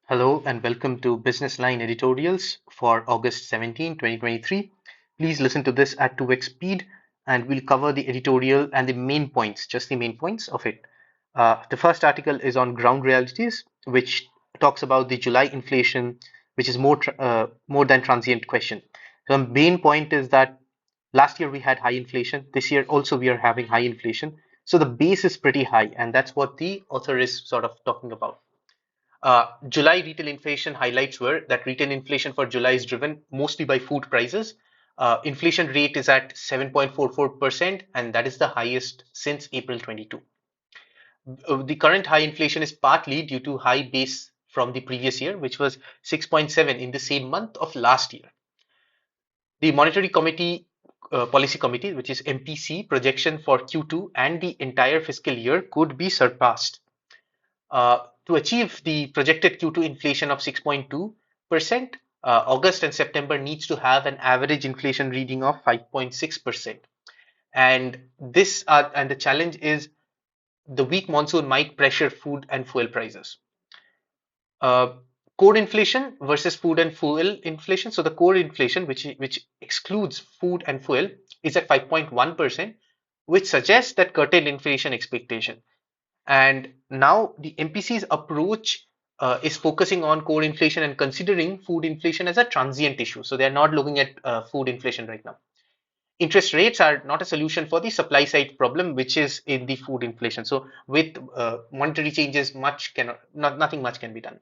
Hello and welcome to Business Line editorials for August 17, 2023. Please listen to this at 2x speed and we'll cover the editorial and the main points, just the main points of it. The first article is on ground realities, which talks about the July inflation, which is more than transient question. The main point is that last year we had high inflation. This year also we are having high inflation. So the base is pretty high, and that's what the author is sort of talking about. July retail inflation highlights were that retail inflation for July is driven mostly by food prices. Inflation rate is at 7.44%, and that is the highest since April 22. The current high inflation is partly due to high base from the previous year, which was 6.7 in the same month of last year. The Monetary Committee Policy Committee, which is MPC, projection for Q2 and the entire fiscal year could be surpassed. To achieve the projected Q2 inflation of 6.2%, August and September needs to have an average inflation reading of 5.6%. And the challenge is the weak monsoon might pressure food and fuel prices. Uh, Core inflation versus food and fuel inflation. So the core inflation, which excludes food and fuel, is at 5.1%, which suggests that curtailed inflation expectation. And now the MPC's approach is focusing on core inflation and considering food inflation as a transient issue. So they're not looking at food inflation right now. Interest rates are not a solution for the supply side problem, which is in the food inflation. So with monetary changes, nothing much can be done.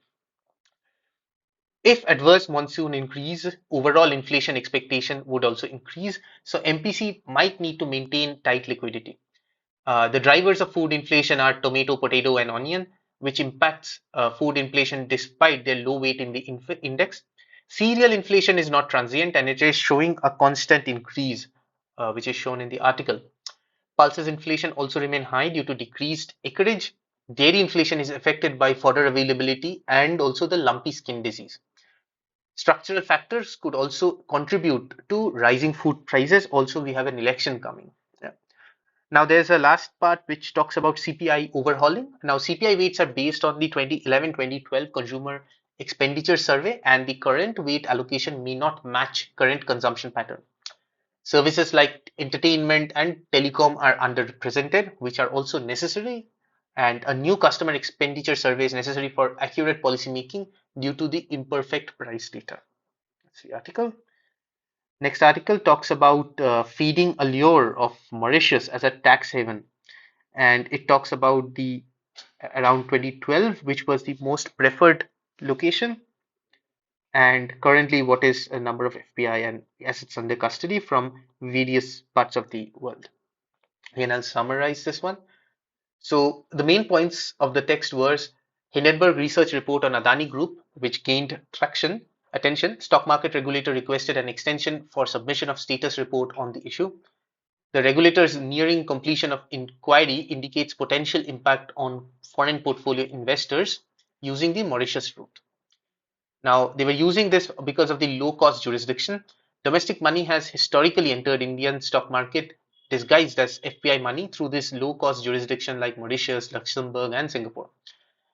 If adverse monsoon increase, overall inflation expectation would also increase. So MPC might need to maintain tight liquidity. The drivers of food inflation are tomato, potato, and onion, which impacts food inflation despite their low weight in the index. Cereal inflation is not transient and it is showing a constant increase, which is shown in the article. Pulses inflation also remain high due to decreased acreage. Dairy inflation is affected by fodder availability and also the lumpy skin disease. Structural factors could also contribute to rising food prices. Also, we have an election coming. Yeah. Now, there's a last part which talks about CPI overhauling. Now, CPI weights are based on the 2011-2012 Consumer Expenditure Survey, and the current weight allocation may not match current consumption pattern. Services like entertainment and telecom are underrepresented, which are also necessary, and a new customer expenditure survey is necessary for accurate policy making due to the imperfect price data. That's the article. Next article talks about feeding allure of Mauritius as a tax haven, and it talks about the around 2012, which was the most preferred location, and currently what is a number of FBI and assets under custody from various parts of the world. Again, I'll summarize this one. So the main points of the text was Hindenburg research report on Adani Group, which gained attention. Stock market regulator requested an extension for submission of status report on the issue. The regulator's nearing completion of inquiry indicates potential impact on foreign portfolio investors using the Mauritius route. Now, they were using this because of the low-cost jurisdiction. Domestic money has historically entered Indian stock market disguised as FPI money through this low-cost jurisdiction like Mauritius, Luxembourg, and Singapore.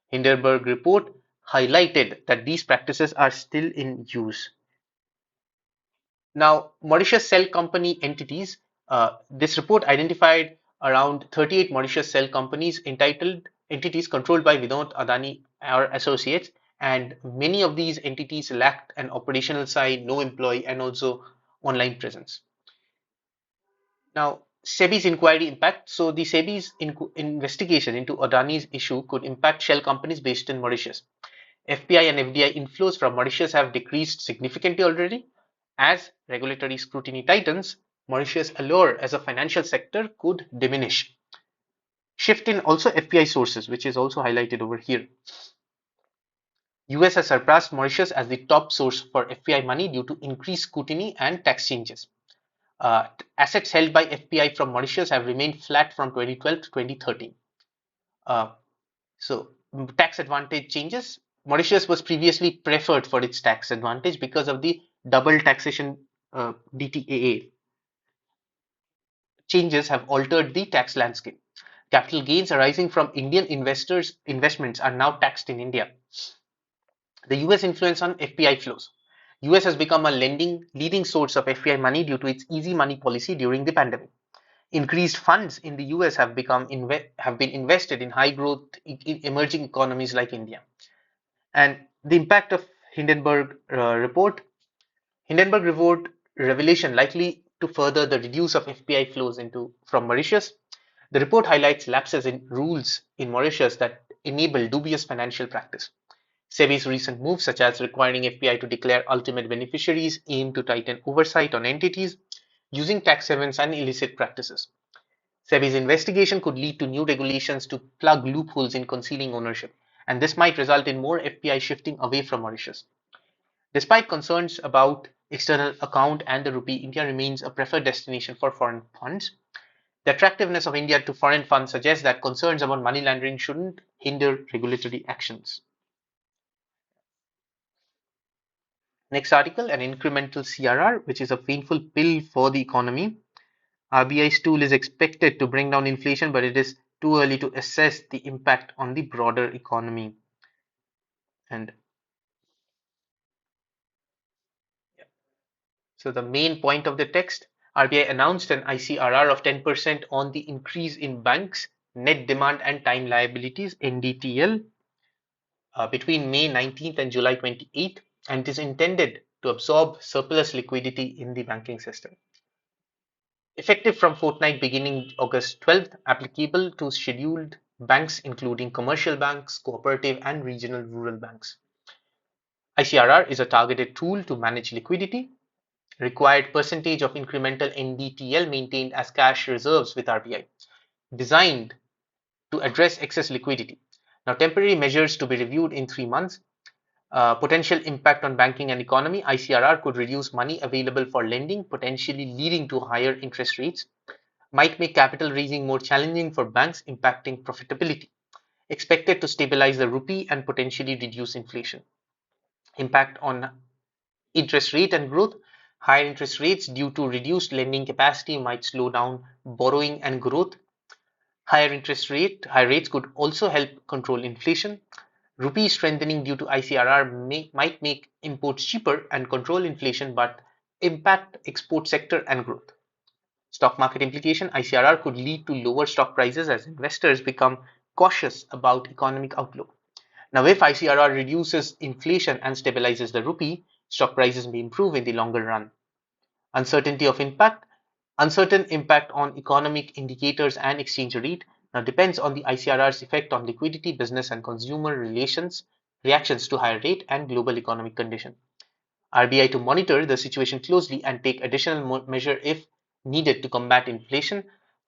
Hindenburg report highlighted that these practices are still in use. Now, Mauritius Cell Company entities, this report identified around 38 Mauritius cell companies entitled entities controlled by Vinod Adani or associates, and many of these entities lacked an operational side, no employee, and also online presence. Now, SEBI's inquiry impact. So, the SEBI's investigation into Adani's issue could impact shell companies based in Mauritius. FPI and FDI inflows from Mauritius have decreased significantly already. As regulatory scrutiny tightens, Mauritius' allure as a financial sector could diminish. Shift in also FPI sources, which is also highlighted over here. US has surpassed Mauritius as the top source for FPI money due to increased scrutiny and tax changes. Assets held by FPI from Mauritius have remained flat from 2012 to 2013. Uh, so tax advantage changes. Mauritius was previously preferred for its tax advantage because of the double taxation DTAA. Changes have altered the tax landscape. Capital gains arising from Indian investors' investments are now taxed in India. The US influence on FPI flows. US has become a lending leading source of FPI money due to its easy money policy during the pandemic. Increased funds in the US have been invested in high growth emerging economies like India. And the impact of Hindenburg report Hindenburg report revelation likely to further the reduce of FPI flows into from Mauritius. The report highlights lapses in rules in Mauritius that enable dubious financial practice. SEBI's recent moves, such as requiring FPI to declare ultimate beneficiaries, aim to tighten oversight on entities using tax havens and illicit practices. SEBI's investigation could lead to new regulations to plug loopholes in concealing ownership, and this might result in more FPI shifting away from Mauritius. Despite concerns about external account and the rupee, India remains a preferred destination for foreign funds. The attractiveness of India to foreign funds suggests that concerns about money laundering shouldn't hinder regulatory actions. Next article, an incremental CRR, which is a painful pill for the economy. RBI's tool is expected to bring down inflation, but it is too early to assess the impact on the broader economy. And so the main point of the text, RBI announced an ICRR of 10% on the increase in banks' net demand and time liabilities (NDTL) between May 19th and July 28th, and it is intended to absorb surplus liquidity in the banking system. Effective from fortnight beginning August 12th, applicable to scheduled banks including commercial banks, cooperative and regional rural banks. ICRR is a targeted tool to manage liquidity. Required percentage of incremental NDTL maintained as cash reserves with RBI, designed to address excess liquidity. Now, temporary measures to be reviewed in 3 months. Potential impact on banking and economy. ICRR could reduce money available for lending, potentially leading to higher interest rates. Might make capital raising more challenging for banks, impacting profitability. Expected to stabilize the rupee and potentially reduce inflation. Impact on interest rate and growth. Higher interest rates due to reduced lending capacity might slow down borrowing and growth. Higher rates could also help control inflation. Rupee strengthening due to ICRR might make imports cheaper and control inflation, but impact export sector and growth. Stock market implication. ICRR could lead to lower stock prices as investors become cautious about economic outlook. Now, if ICRR reduces inflation and stabilizes the rupee, stock prices may improve in the longer run. Uncertainty of impact. Uncertain impact on economic indicators and exchange rate now depends on the ICRR's effect on liquidity, business and consumer relations, reactions to higher rate and global economic condition. RBI to monitor the situation closely and take additional measure if needed to combat inflation,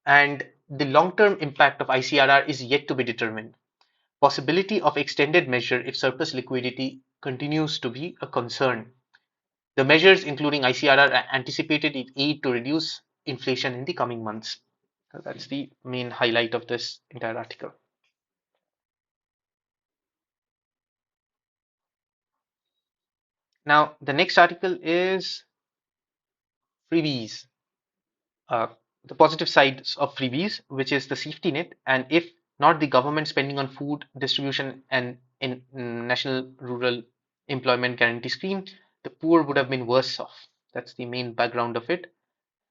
and the long-term impact of ICRR is yet to be determined. Possibility of extended measure if surplus liquidity continues to be a concern. The measures, including ICRR, are anticipated in aid to reduce inflation in the coming months. So that's the main highlight of this entire article. Now, the next article is freebies. Uh, the positive sides of freebies, which is the safety net, and if not the government spending on food distribution and in National Rural Employment Guarantee Scheme, the poor would have been worse off. That's the main background of it.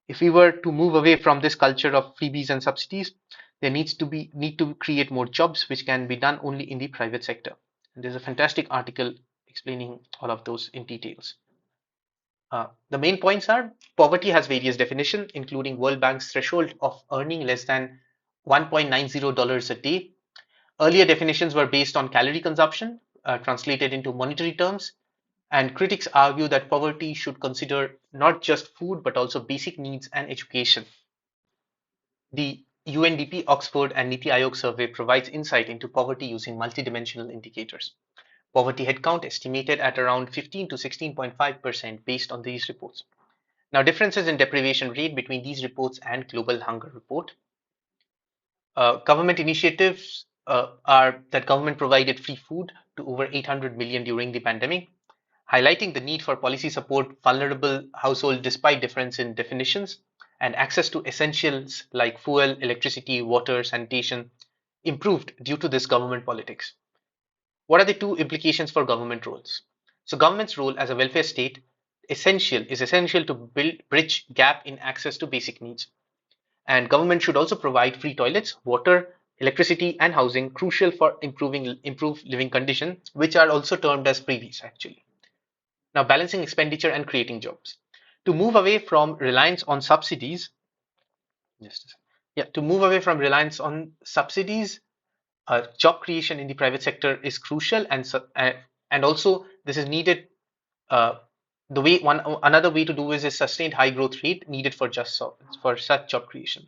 If we were to move away from this culture of freebies and subsidies, there needs to be need to create more jobs, which can be done only in the private sector. And there's a fantastic article explaining all of those in details. The main points are poverty has various definitions, including World Bank's threshold of earning less than $1.90 a day. Earlier definitions were based on calorie consumption, translated into monetary terms, and critics argue that poverty should consider not just food but also basic needs and education. The UNDP, Oxford, and Niti Aayog survey provides insight into poverty using multidimensional indicators. Poverty headcount estimated at around 15 to 16.5% based on these reports. Now, differences in deprivation rate between these reports and Global Hunger Report. Government initiatives are that government provided free food to over 800 million during the pandemic, highlighting the need for policy support vulnerable households despite difference in definitions, and access to essentials like fuel, electricity, water, sanitation improved due to this government politics. What are the two implications for government roles? So government's role as a welfare state is essential to bridge gap in access to basic needs. And government should also provide free toilets, water, electricity, and housing, crucial for improved living conditions, which are also termed as freebies actually. Now, balancing expenditure and creating jobs. To move away from reliance on subsidies, just a second. Yeah, to move away from reliance on subsidies, job creation in the private sector is crucial, and also this is needed. Uh, the way one Another way to do is a sustained high growth rate needed for such job creation.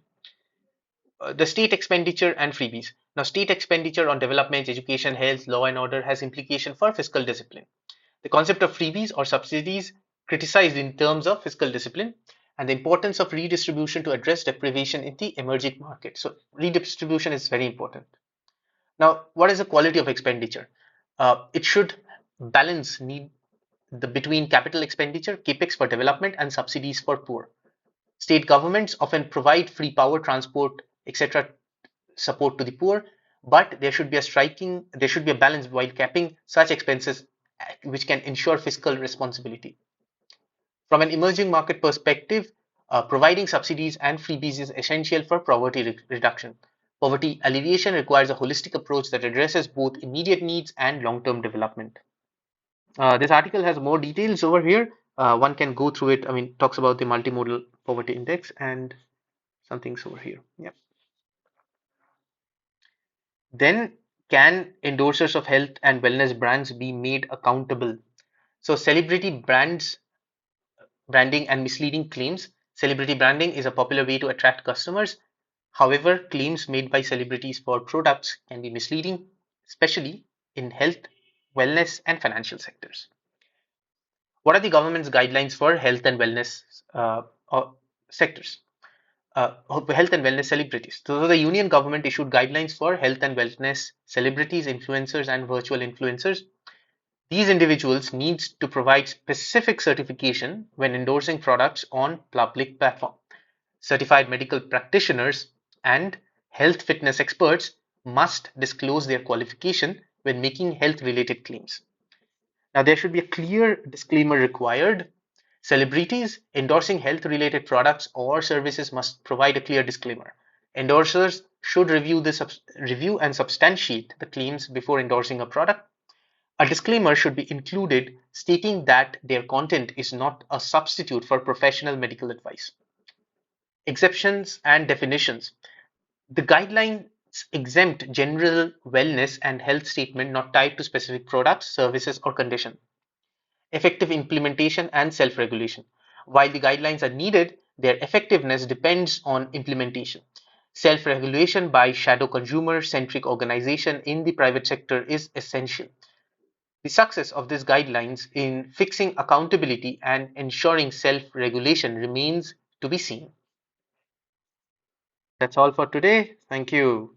The state expenditure and freebies. Now, state expenditure on development, education, health, law and order has implication for fiscal discipline. The concept of freebies or subsidies criticized in terms of fiscal discipline and the importance of redistribution to address deprivation in the emerging market. So redistribution is very important. Now, what is the quality of expenditure? It should balance need between capital expenditure, capex for development, and subsidies for poor. State governments often provide free power, transport, etc. support to the poor, but there should be a balance while capping such expenses which can ensure fiscal responsibility. From an emerging market perspective, providing subsidies and freebies is essential for poverty reduction. Poverty alleviation requires a holistic approach that addresses both immediate needs and long-term development. This article has more details over here. One can go through it. I mean, talks about the multimodal poverty index and some things over here. Yeah. Then, can endorsers of health and wellness brands be made accountable? So, celebrity branding and misleading claims. Celebrity branding is a popular way to attract customers. However, claims made by celebrities for products can be misleading, especially in health, wellness, and financial sectors. What are the government's guidelines for health and wellness sectors? Health and wellness celebrities. So the union government issued guidelines for health and wellness celebrities, influencers, and virtual influencers. These individuals need to provide specific certification when endorsing products on public platform. Certified medical practitioners and health fitness experts must disclose their qualification when making health related claims. Now, there should be a clear disclaimer required. Celebrities endorsing health related products or services must provide a clear disclaimer. Endorsers should review and substantiate the claims before endorsing a product. A disclaimer should be included stating that their content is not a substitute for professional medical advice. Exceptions and definitions. The guidelines exempt general wellness and health statement not tied to specific products, services, or condition. Effective implementation and self-regulation. While the guidelines are needed, their effectiveness depends on implementation. Self-regulation by shadow consumer-centric organization in the private sector is essential. The success of these guidelines in fixing accountability and ensuring self-regulation remains to be seen. That's all for today. Thank you.